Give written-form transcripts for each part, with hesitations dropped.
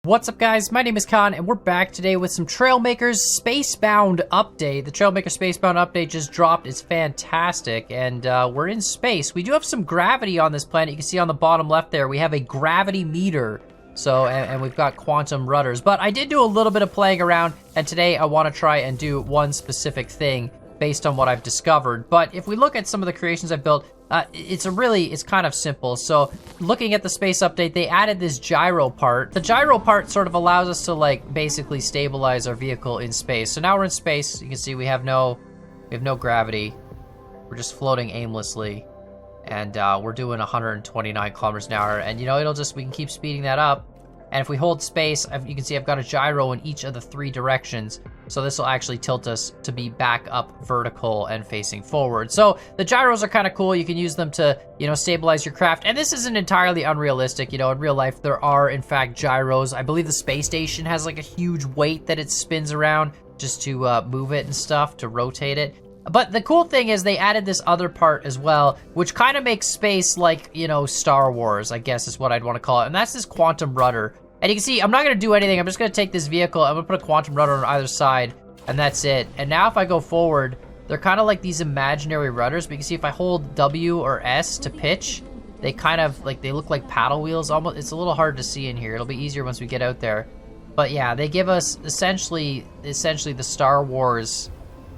What's up, guys? My name is Khan, and we're back today with some Trailmakers Spacebound update. The Trailmakers Spacebound update just dropped. It's fantastic, and we're in space. We do have some gravity on this planet. You can see on the bottom left there, we have a gravity meter. So, and we've got quantum rudders. But I did do a little bit of playing around, and today I want to try and do one specific thing based on what I've discovered. But if we look at some of the creations I've built, it's kind of simple. So looking at the space update, they added this gyro part. The gyro part sort of allows us to like basically stabilize our vehicle in space. So now we're in space. You can see we have no gravity. We're just floating aimlessly, and we're doing 129 kilometers an hour. And you know, we can keep speeding that up. And if we hold space, you can see I've got a gyro in each of the 3 directions. So this will actually tilt us to be back up vertical and facing forward. So the gyros are kind of cool. You can use them to, stabilize your craft. And this isn't entirely unrealistic. In real life, there are, in fact, gyros. I believe the space station has like a huge weight that it spins around just to move it and stuff, to rotate it. But the cool thing is they added this other part as well, which kind of makes space like, Star Wars, I guess is what I'd want to call it. And that's this quantum rudder. And you can see, I'm not going to do anything. I'm just going to take this vehicle. I'm going to put a quantum rudder on either side, and that's it. And now if I go forward, they're kind of like these imaginary rudders. But you can see if I hold W or S to pitch, they kind of, they look like paddle wheels almost. It's a little hard to see in here. It'll be easier once we get out there. But yeah, they give us essentially the Star Wars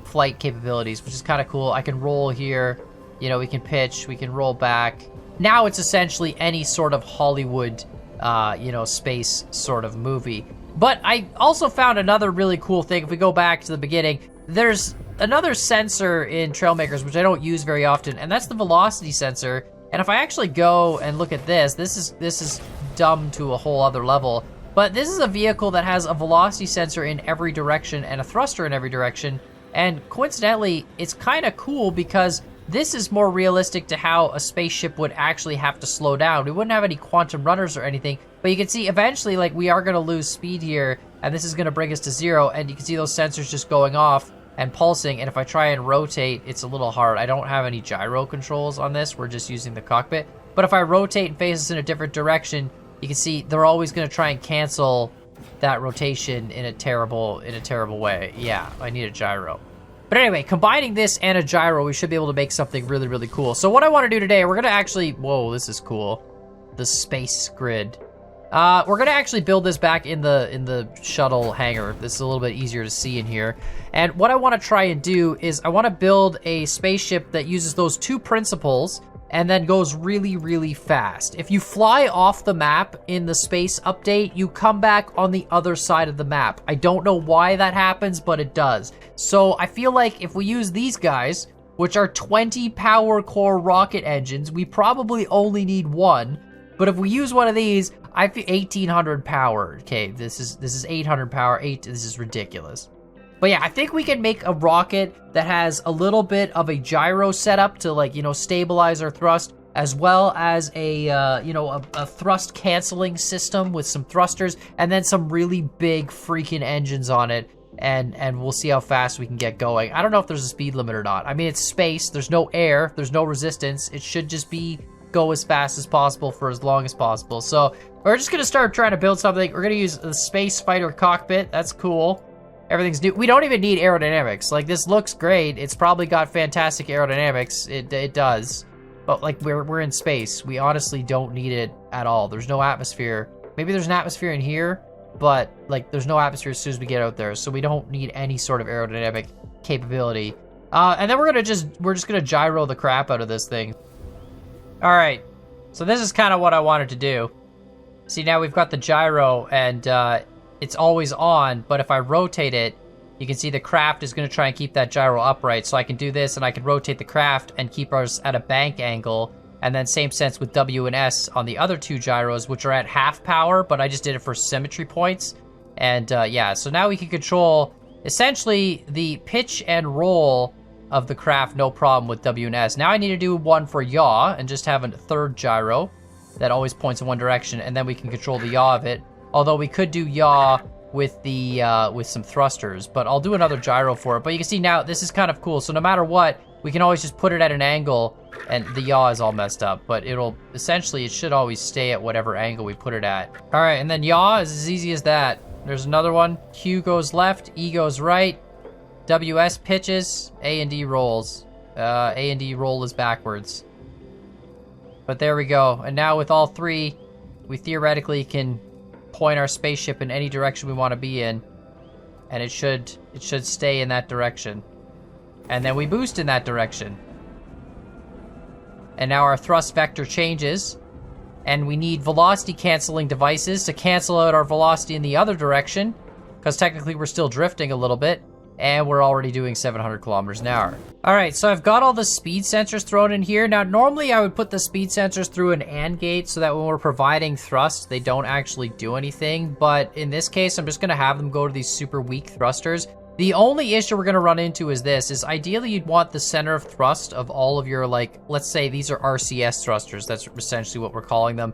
flight capabilities, which is kind of cool. I can roll here. We can pitch. We can roll back. Now it's essentially any sort of Hollywood space sort of movie. But I also found another really cool thing. If we go back to the beginning, there's another sensor in Trailmakers, which I don't use very often, and that's the velocity sensor. And if I actually go and look at this is dumb to a whole other level. But this is a vehicle that has a velocity sensor in every direction and a thruster in every direction. And coincidentally, it's kind of cool because this is more realistic to how a spaceship would actually have to slow down. We wouldn't have any quantum runners or anything, but you can see eventually, we are going to lose speed here, and this is going to bring us to 0, and you can see those sensors just going off and pulsing, and if I try and rotate, it's a little hard. I don't have any gyro controls on this. We're just using the cockpit. But if I rotate and face us in a different direction, you can see they're always going to try and cancel that rotation in a terrible way. Yeah, I need a gyro. But anyway, combining this and a gyro, we should be able to make something really, really cool. So what I want to do today, we're going to actually... Whoa, this is cool. The space grid. We're going to actually build this back in the shuttle hangar. This is a little bit easier to see in here. And what I want to try and do is I want to build a spaceship that uses those 2 principles and then goes really, really fast. If you fly off the map in the space update, you come back on the other side of the map. I don't know why that happens, but it does. So I feel like if we use these guys, which are 20 power core rocket engines, we probably only need 1. But if we use one of these, I feel 1800 power. Okay, this is 800 power. This is ridiculous. But yeah, I think we can make a rocket that has a little bit of a gyro setup to stabilize our thrust, as well as a thrust canceling system with some thrusters, and then some really big freaking engines on it. And we'll see how fast we can get going. I don't know if there's a speed limit or not. I mean, it's space. There's no air. There's no resistance. It should just go as fast as possible for as long as possible. So we're just gonna start trying to build something. We're gonna use the space fighter cockpit. That's cool. Everything's new. We don't even need aerodynamics. This looks great. It's probably got fantastic aerodynamics. It does. But we're in space. We honestly don't need it at all. There's no atmosphere. Maybe there's an atmosphere in here, but there's no atmosphere as soon as we get out there. So we don't need any sort of aerodynamic capability. And then we're just gonna gyro the crap out of this thing. All right. So this is kind of what I wanted to do. See, now we've got the gyro, and it's always on, but if I rotate it, you can see the craft is going to try and keep that gyro upright. So I can do this, and I can rotate the craft and keep ours at a bank angle. And then same sense with W and S on the other 2 gyros, which are at half power, but I just did it for symmetry points. And yeah, so now we can control essentially the pitch and roll of the craft, no problem with W and S. Now I need to do one for yaw and just have a 3rd gyro that always points in one direction, and then we can control the yaw of it. Although we could do yaw with the with some thrusters, but I'll do another gyro for it. But you can see now this is kind of cool. So no matter what, we can always just put it at an angle, and the yaw is all messed up, but essentially, it should always stay at whatever angle we put it at. All right, and then yaw is as easy as that. There's another one. Q goes left, E goes right, WS pitches, A and D rolls. A and D roll is backwards. But there we go. And now with all three, we theoretically can point our spaceship in any direction we want to be in, and it should stay in that direction. And then we boost in that direction. And now our thrust vector changes, and we need velocity canceling devices to cancel out our velocity in the other direction, because technically we're still drifting a little bit, and we're already doing 700 kilometers an hour. All right, so I've got all the speed sensors thrown in here. Now, normally I would put the speed sensors through an AND gate so that when we're providing thrust, they don't actually do anything. But in this case, I'm just gonna have them go to these super weak thrusters. The only issue we're gonna run into is this, is ideally you'd want the center of thrust of all of your, like, let's say these are RCS thrusters, that's essentially what we're calling them.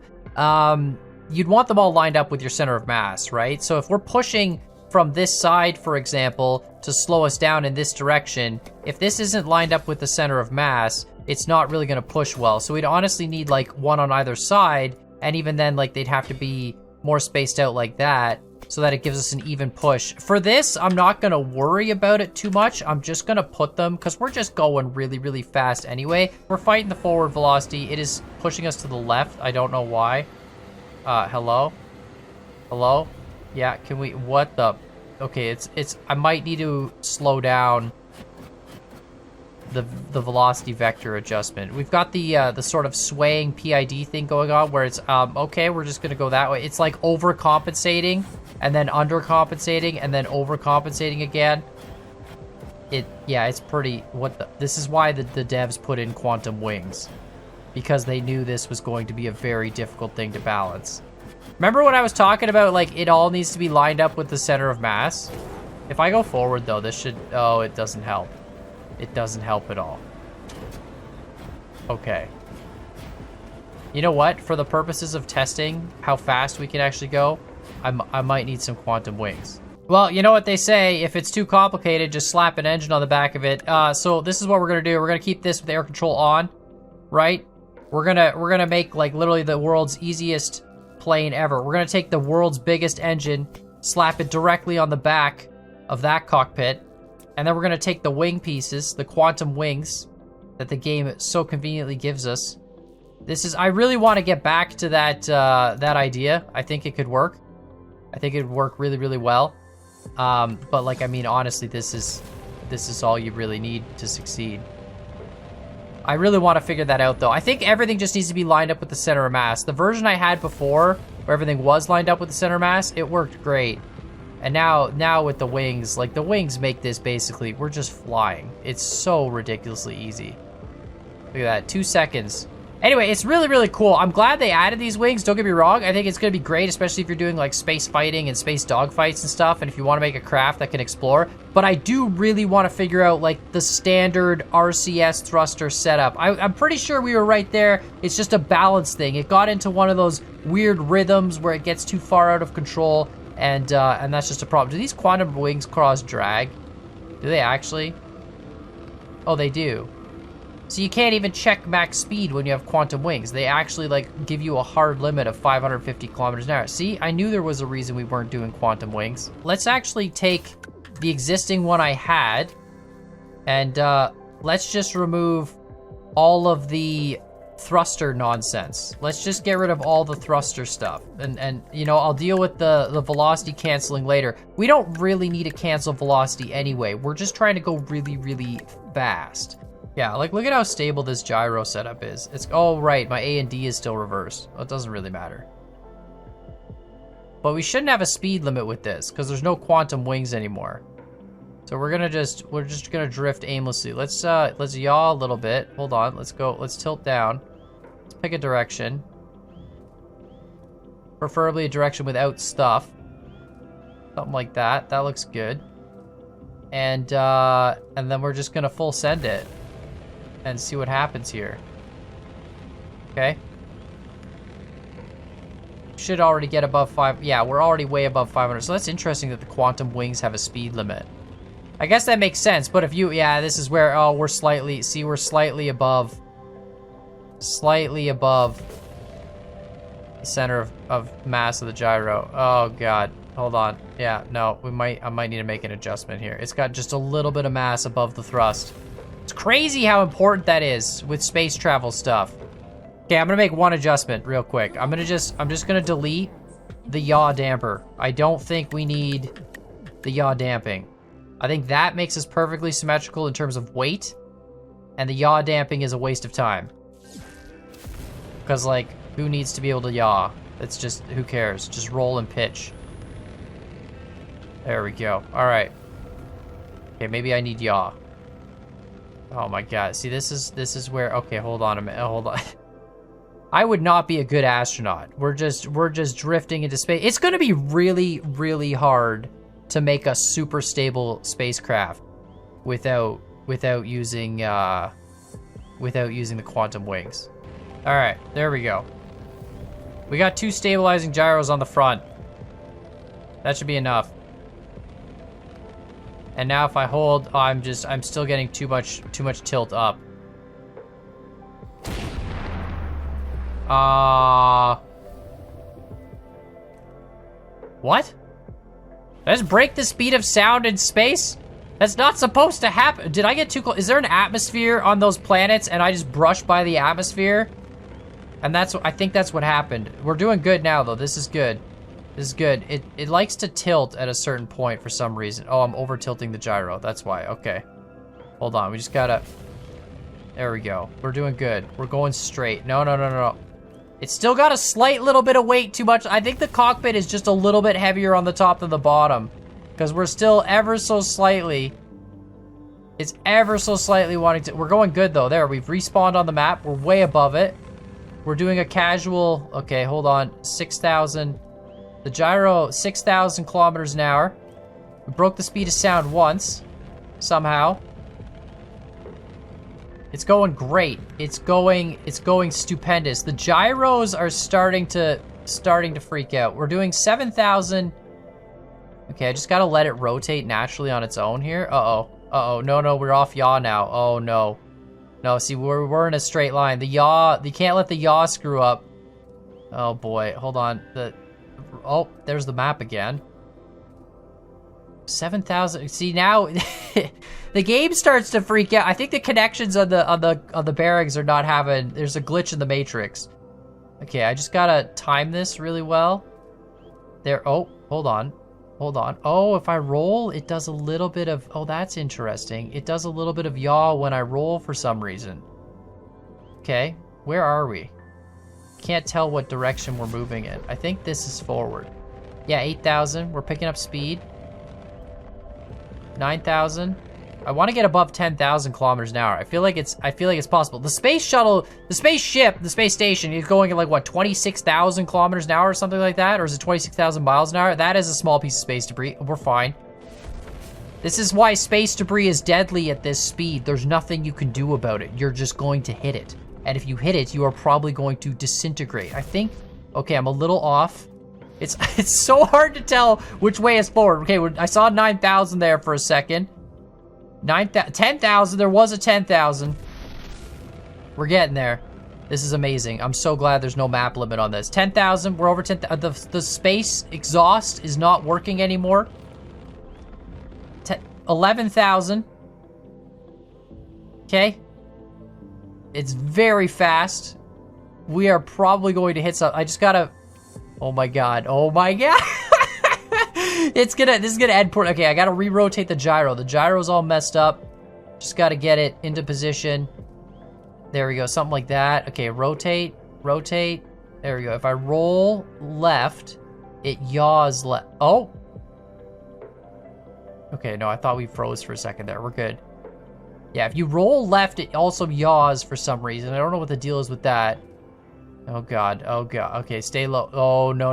You'd want them all lined up with your center of mass, right? So if we're pushing from this side, for example, to slow us down in this direction, if this isn't lined up with the center of mass, it's not really gonna push well. So we'd honestly need like one on either side, and even then, like, they'd have to be more spaced out like that, so that it gives us an even push. For this, I'm not gonna worry about it too much. I'm just gonna put them, because we're just going really, really fast anyway. We're fighting the forward velocity. It is pushing us to the left. I don't know why. Hello? Hello? Yeah, can we, what the, okay, I might need to slow down the velocity vector adjustment. We've got the sort of swaying PID thing going on where it's, okay, we're just gonna go that way. It's like overcompensating, and then undercompensating, and then overcompensating again. Yeah, it's pretty, this is why the devs put in quantum wings, because they knew this was going to be a very difficult thing to balance. Remember when I was talking about, like, it all needs to be lined up with the center of mass? If I go forward, though, this should... Oh, it doesn't help. It doesn't help at all. Okay. You know what? For the purposes of testing how fast we can actually go, I might need some quantum wings. Well, you know what they say, if it's too complicated, just slap an engine on the back of it. So this is what we're gonna do. We're gonna keep this with air control on, right? We're gonna make, like, literally the world's easiest plane ever. We're gonna take the world's biggest engine, slap it directly on the back of that cockpit, and then we're gonna take the wing pieces, the quantum wings that the game so conveniently gives us. I really want to get back to that idea. I think it could work. I think it would work really, really well. But, like, I mean, honestly, this is all you really need to succeed. I really want to figure that out, though. I think everything just needs to be lined up with the center of mass. The version I had before, where everything was lined up with the center of mass, it worked great. And now with the wings, like, the wings make this basically, we're just flying. It's so ridiculously easy. Look at that, 2 seconds. Anyway, it's really, really cool. I'm glad they added these wings, don't get me wrong. I think it's gonna be great, especially if you're doing, like, space fighting and space dogfights and stuff, and if you want to make a craft that can explore. But I do really want to figure out, like, the standard RCS thruster setup. I'm pretty sure we were right there. It's just a balance thing. It got into one of those weird rhythms where it gets too far out of control, and that's just a problem. Do these quantum wings cause drag? Do they actually? Oh, they do. So you can't even check max speed when you have quantum wings. They actually, like, give you a hard limit of 550 kilometers an hour. See, I knew there was a reason we weren't doing quantum wings. Let's actually take the existing one I had, and let's just remove all of the thruster nonsense. Let's just get rid of all the thruster stuff. And you know, I'll deal with the velocity canceling later. We don't really need to cancel velocity anyway. We're just trying to go really, really fast. Yeah, like, look at how stable this gyro setup is. It's, oh, right, my A and D is still reversed. Well, it doesn't really matter. But we shouldn't have a speed limit with this, because there's no quantum wings anymore. So we're just gonna drift aimlessly. Let's yaw a little bit. Hold on, let's tilt down. Let's pick a direction. Preferably a direction without stuff. Something like that. That looks good. And then we're just gonna full send it and see what happens here. Okay. Should already get above 5. Yeah, we're already way above 500. So that's interesting that the quantum wings have a speed limit. I guess that makes sense, but if you, yeah, this is where, oh, we're slightly, see, we're slightly above the center of mass of the gyro. Oh God, hold on. Yeah, no, I might need to make an adjustment here. It's got just a little bit of mass above the thrust. It's crazy how important that is with space travel stuff. Okay, I'm gonna make one adjustment real quick. I'm just gonna delete the yaw damper. I don't think we need the yaw damping. I think that makes us perfectly symmetrical in terms of weight, and the yaw damping is a waste of time. Because, like, who needs to be able to yaw? It's just, who cares? Just roll and pitch. There we go. All right. Okay, maybe I need yaw. Oh my God. See, this is where, okay, hold on a minute. Hold on. I would not be a good astronaut. We're just drifting into space. It's going to be really, really hard to make a super stable spacecraft without using the quantum wings. All right, there we go. We got 2 stabilizing gyros on the front. That should be enough. And now if I hold, oh, I'm still getting too much tilt up. What? Did I just break the speed of sound in space? That's not supposed to happen. Did I get too close? Is there an atmosphere on those planets and I just brushed by the atmosphere? And I think that's what happened. We're doing good now though. This is good. This is good. It likes to tilt at a certain point for some reason. Oh, I'm over tilting the gyro. That's why. Okay. Hold on. We just gotta... There we go. We're doing good. We're going straight. No. It's still got a slight little bit of weight too much. I think the cockpit is just a little bit heavier on the top than the bottom. Because we're still ever so slightly... It's ever so slightly wanting to... We're going good though. There, we've respawned on the map. We're way above it. We're doing a casual... Okay, hold on. 6,000... The gyro, 6,000 kilometers an hour. We broke the speed of sound once. Somehow. It's going great. It's going stupendous. The gyros are starting to freak out. We're doing 7,000. Okay, I just gotta let it rotate naturally on its own here. Uh-oh. No, we're off yaw now. Oh, no. No, see, we're in a straight line. You can't let the yaw screw up. Oh, boy. Hold on. Oh, there's the map again. 7,000. See, now the game starts to freak out. I think the connections on the bearings are not having... There's a glitch in the matrix. Okay, I just gotta time this really well. There. Oh, hold on. Oh, if I roll, it does a little bit of... Oh, that's interesting. It does a little bit of yaw when I roll for some reason. Okay, where are we? Can't tell what direction we're moving in. I think this is forward. Yeah, 8,000. We're picking up speed. 9,000. I want to get above 10,000 kilometers an hour. I feel like it's possible. The space shuttle, the spaceship, the space station is going at like what, 26,000 kilometers an hour or something like that, or is it 26,000 miles an hour? That is a small piece of space debris. We're fine. This is why space debris is deadly at this speed. There's nothing you can do about it. You're just going to hit it. And if you hit it, you are probably going to disintegrate. I think, okay, I'm a little off. It's so hard to tell which way is forward. Okay, I saw 9,000 there for a second. 10,000, there was a 10,000. We're getting there. This is amazing. I'm so glad there's no map limit on this. 10,000, we're over 10,000. The space exhaust is not working anymore. 11,000. Okay. It's very fast. We are probably going to hit some. I just gotta. Oh my god. Oh my god. This is gonna end poor. Okay, I gotta re-rotate the gyro. The gyro's all messed up. Just gotta get it into position. There we go. Something like that. Okay, rotate. There we go. If I roll left, it yaws left. Oh. Okay, no, I thought we froze for a second there. We're good. Yeah, if you roll left, it also yaws for some reason. I don't know what the deal is with that. Oh god. Okay, stay low. Oh no.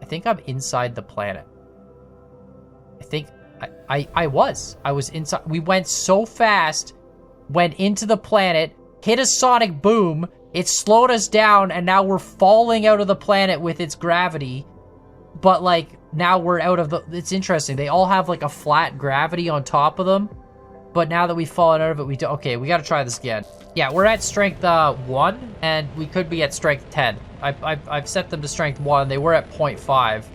I think I'm inside the planet. I think I was inside. We went so fast went into the planet, hit a sonic boom, it slowed us down, and now we're falling out of the planet with its gravity. But, like, now we're out of the... It's interesting. They all have, like, a flat gravity on top of them. But now that we've fallen out of it, we do... Okay, we gotta try this again. Yeah, we're at strength 1, and we could be at strength 10. I've set them to strength 1. They were at 0.5.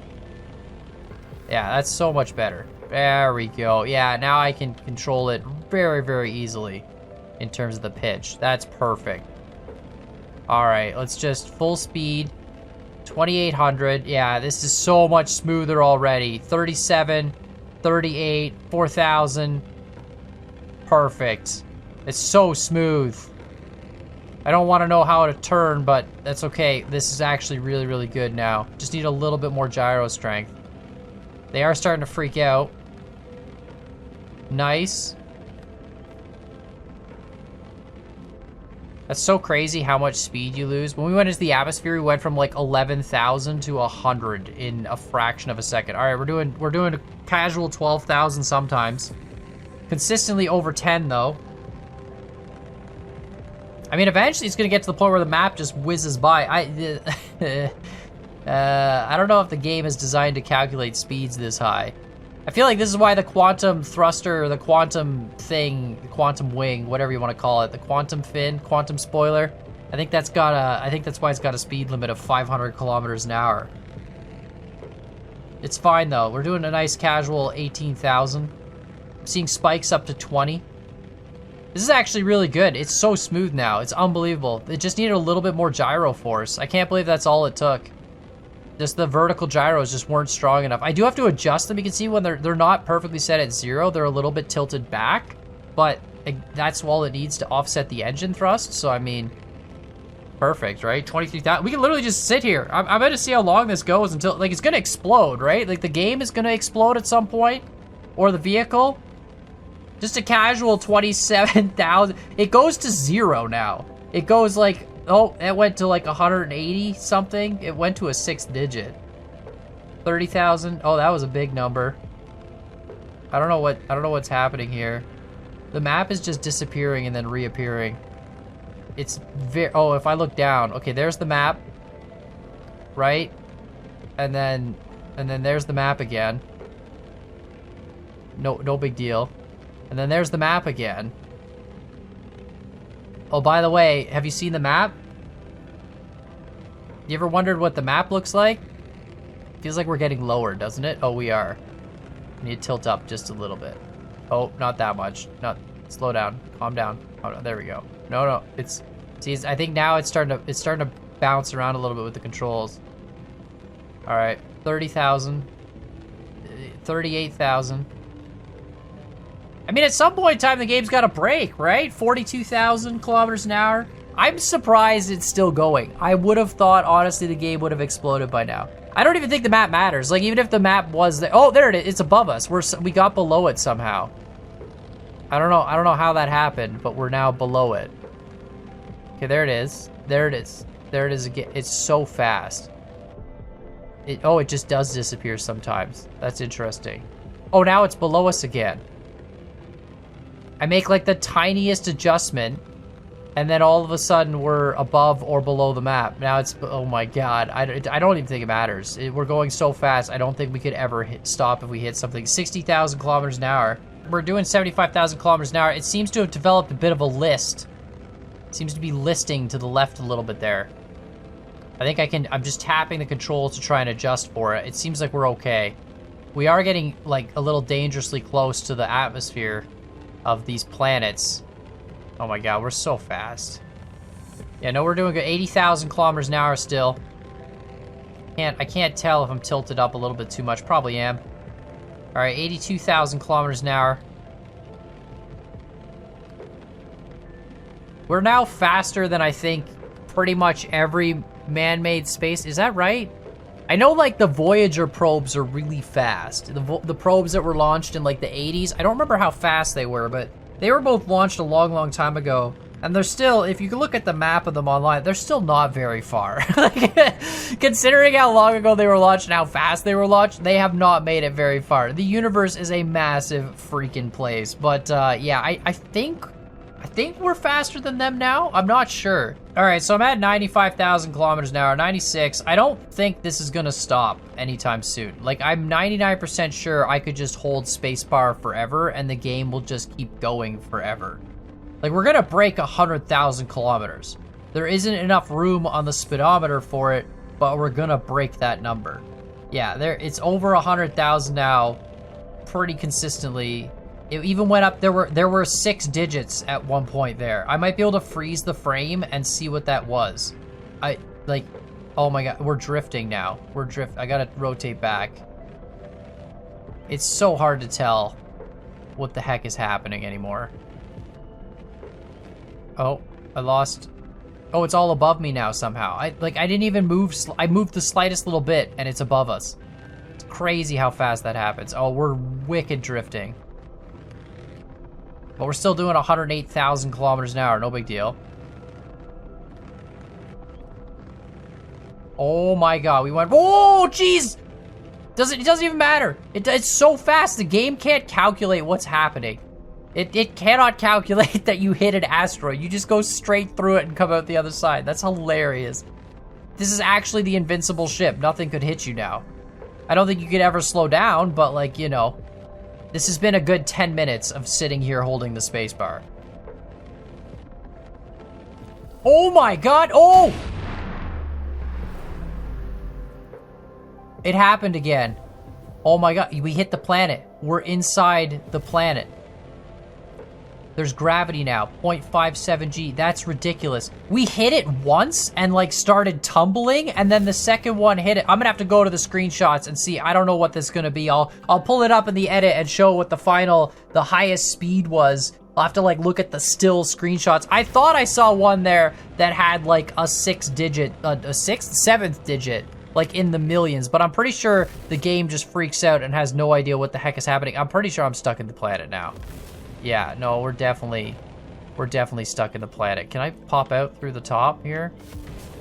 Yeah, that's so much better. There we go. Yeah, now I can control it very, very easily in terms of the pitch. That's perfect. All right, let's just full speed. 2,800. Yeah, this is so much smoother already. 37, 38, 4,000. Perfect. It's so smooth. I don't want to know how to turn, but that's okay. This is actually really, really good now. Just need a little bit more gyro strength. They are starting to freak out. Nice. That's so crazy how much speed you lose. When we went into the atmosphere, we went from like 11,000 to 100 in a fraction of a second. All right, we're doing a casual 12,000 sometimes. Consistently over 10 though. I mean, eventually it's gonna get to the point where the map just whizzes by. I don't know if the game is designed to calculate speeds this high. I feel like this is why the quantum thruster, the quantum thing, the quantum wing, whatever you want to call it, the quantum fin, quantum spoiler. I think that's why it's got a speed limit of 500 kilometers an hour. It's fine though. We're doing a nice casual 18,000. I'm seeing spikes up to 20. This is actually really good. It's so smooth now. It's unbelievable. It just needed a little bit more gyro force. I can't believe that's all it took. Just the vertical gyros just weren't strong enough. I do have to adjust them. You can see when they're not perfectly set at 0, they're a little bit tilted back, but that's all it needs to offset the engine thrust. So I mean, perfect, right? 23,000. We can literally just sit here. I'm going to see how long this goes until, like, it's going to explode, right? Like the game is going to explode at some point, or the vehicle. Just a casual 27,000. It goes to 0 now. It goes like, oh, it went to like 180 something. It went to a 6th digit. 30,000. Oh, that was a big number. I don't know what's happening here. The map is just disappearing and then reappearing. It's very, oh, if I look down, okay, there's the map, right? And then there's the map again. No big deal. And then there's the map again. Oh, by the way, have you seen the map? You ever wondered what the map looks like? Feels like we're getting lower, doesn't it? Oh, we are. We need to tilt up just a little bit. Oh, not that much. Not, slow down. Calm down. Oh, no, there we go. No, it's, see, I think now it's starting to bounce around a little bit with the controls. All right, 30,000, 38,000. I mean, at some point in time, the game's got to break, right? 42,000 kilometers an hour. I'm surprised it's still going. I would have thought, honestly, the game would have exploded by now. I don't even think the map matters. Like, even if the map was there. Oh, there it is. It's above us. We got below it somehow. I don't know how that happened, but we're now below it. Okay, there it is. There it is. There it is again. It's so fast. It just does disappear sometimes. That's interesting. Oh, now it's below us again. I make like the tiniest adjustment, and then all of a sudden we're above or below the map. Now it's, oh my god, I don't even think it matters. We're going so fast, I don't think we could ever stop if we hit something. 60,000 kilometers an hour. We're doing 75,000 kilometers an hour. It seems to have developed a bit of a list. It seems to be listing to the left a little bit there. I think I'm just tapping the controls to try and adjust for it. It seems like we're okay. We are getting like a little dangerously close to the atmosphere of these planets. Oh my god, we're so fast. Yeah, no, we're doing good. 80,000 kilometers an hour still. I can't tell if I'm tilted up a little bit too much. Probably am. All right, 82,000 kilometers an hour. We're now faster than I think pretty much every man-made space. Is that right? I know like the Voyager probes are really fast. The probes that were launched in like the 80s. I don't remember how fast they were, but they were both launched a long time ago. And they're still, if you can look at the map of them online, they're still not very far. Like, considering how long ago they were launched and how fast they were launched, they have not made it very far. The universe is a massive freaking place. But yeah, I think I think we're faster than them now. I'm not sure. All right, so I'm at 95,000 kilometers an hour, 96. I don't think this is gonna stop anytime soon. Like, I'm 99% sure I could just hold spacebar forever and the game will just keep going forever. Like, we're gonna break 100,000 kilometers. There isn't enough room on the speedometer for it, but we're gonna break that number. Yeah, it's over 100,000 now, pretty consistently. It even went up, there were 6 digits at one point there. I might be able to freeze the frame and see what that was. Oh my god, we're drifting now. I gotta rotate back. It's so hard to tell what the heck is happening anymore. Oh, I lost. Oh, it's all above me now somehow. I didn't even move, I moved the slightest little bit and it's above us. It's crazy how fast that happens. Oh, we're wicked drifting. But we're still doing 108,000 kilometers an hour, no big deal. Oh my god, we went, oh jeez! It doesn't even matter. It's so fast, the game can't calculate what's happening. It cannot calculate that you hit an asteroid. You just go straight through it and come out the other side. That's hilarious. This is actually the invincible ship. Nothing could hit you now. I don't think you could ever slow down, but like, you know, this has been a good 10 minutes of sitting here holding the spacebar. Oh my god, oh! It happened again. Oh my god, we hit the planet. We're inside the planet. There's gravity now, 0.57 G. That's ridiculous. We hit it once and like started tumbling, and then the second one hit it. I'm gonna have to go to the screenshots and see. I don't know what this is gonna be. I'll pull it up in the edit and show what the highest speed was. I'll have to like look at the still screenshots. I thought I saw one there that had like a 7th digit, like in the millions, but I'm pretty sure the game just freaks out and has no idea what the heck is happening. I'm pretty sure I'm stuck in the planet now. Yeah, no, we're definitely stuck in the planet. Can I pop out through the top here?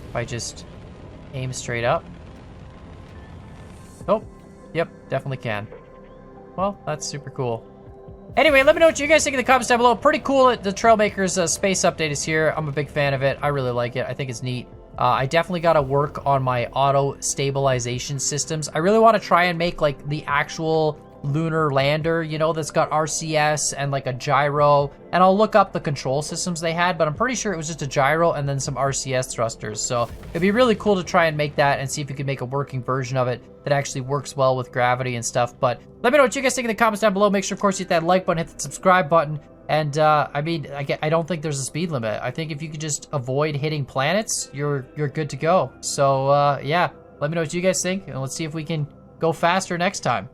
If I just aim straight up? Oh, yep, definitely can. Well, that's super cool. Anyway, let me know what you guys think in the comments down below. Pretty cool that the Trailmakers space update is here. I'm a big fan of it. I really like it. I think it's neat. I definitely got to work on my auto stabilization systems. I really want to try and make like the actual lunar lander, you know, that's got RCS and like a gyro, and I'll look up the control systems they had, but I'm pretty sure it was just a gyro and then some RCS thrusters. So it'd be really cool to try and make that and see if you can make a working version of it that actually works well with gravity and stuff. But let me know what you guys think in the comments down below. Make sure, of course, you hit that like button, hit the subscribe button, and I mean, I don't think there's a speed limit. I think if you could just avoid hitting planets, you're good to go. So yeah, let me know what you guys think, and let's see if we can go faster next time.